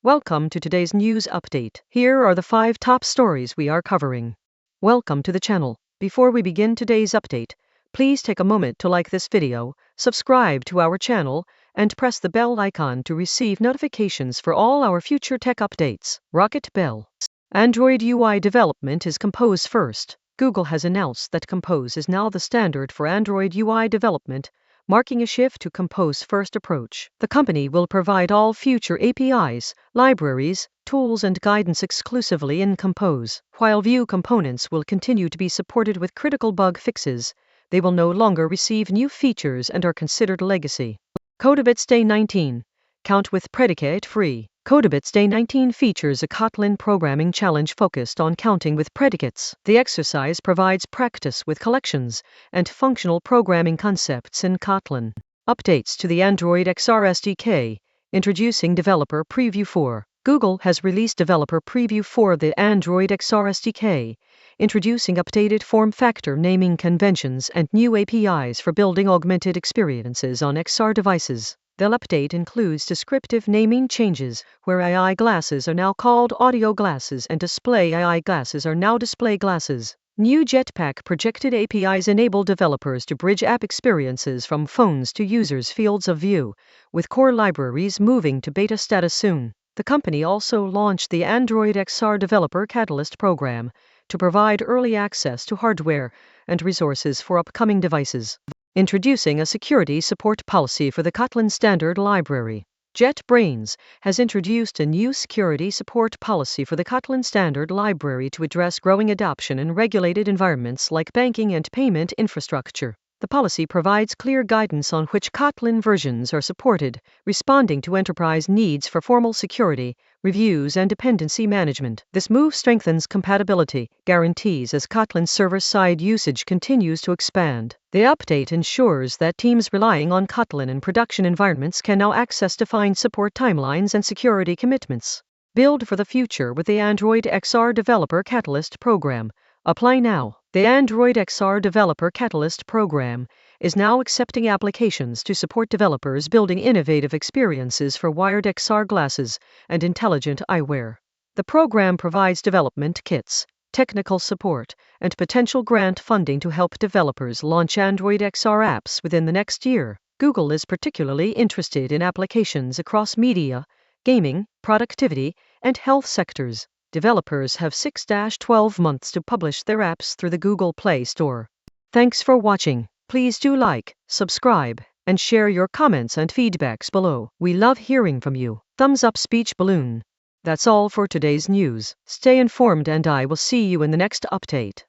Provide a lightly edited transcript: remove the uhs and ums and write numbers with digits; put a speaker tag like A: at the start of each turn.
A: Welcome to today's news update. Here are the 5 top stories we are covering. Welcome to the channel. Before we begin today's update, please take a moment to like this video, subscribe to our channel, and press the bell icon to receive notifications for all our future tech updates. Rocket Bell. Android UI development is Compose first. Google has announced that Compose is now the standard for Android UI development, marking a shift to Compose-first approach. The company will provide all future APIs, libraries, tools and guidance exclusively in Compose. While Vue components will continue to be supported with critical bug fixes, they will no longer receive new features and are considered legacy. Kodebits Day 19. Count with Predicate free. Kodebits Day 19 features a Kotlin programming challenge focused on counting with predicates. The exercise provides practice with collections and functional programming concepts in Kotlin. Updates to the Android XR SDK. Introducing Developer Preview 4. Google has released Developer Preview for the Android XR SDK, introducing updated form factor naming conventions and new APIs for building augmented experiences on XR devices. The update includes descriptive naming changes, where AI glasses are now called audio glasses and display AI glasses are now display glasses. New Jetpack Projected APIs enable developers to bridge app experiences from phones to users' fields of view, with core libraries moving to beta status soon. The company also launched the Android XR Developer Catalyst program to provide early access to hardware and resources for upcoming devices. Introducing a security support policy for the Kotlin standard library. JetBrains has introduced a new security support policy for the Kotlin standard library to address growing adoption in regulated environments like banking and payment infrastructure. The policy provides clear guidance on which Kotlin versions are supported, responding to enterprise needs for formal security, reviews and dependency management. This move strengthens compatibility guarantees as Kotlin server-side usage continues to expand. The update ensures that teams relying on Kotlin in production environments can now access defined support timelines and security commitments. Build for the future with the Android XR Developer Catalyst program. Apply now. The Android XR Developer Catalyst program is now accepting applications to support developers building innovative experiences for wired XR glasses and intelligent eyewear. The program provides development kits, technical support, and potential grant funding to help developers launch Android XR apps within the next year. Google is particularly interested in applications across media, gaming, productivity, and health sectors. Developers have 6-12 months to publish their apps through the Google Play Store. Thanks for watching. Please do like, subscribe, and share your comments and feedbacks below. We love hearing from you. Thumbs up speech balloon. That's all for today's news. Stay informed and I will see you in the next update.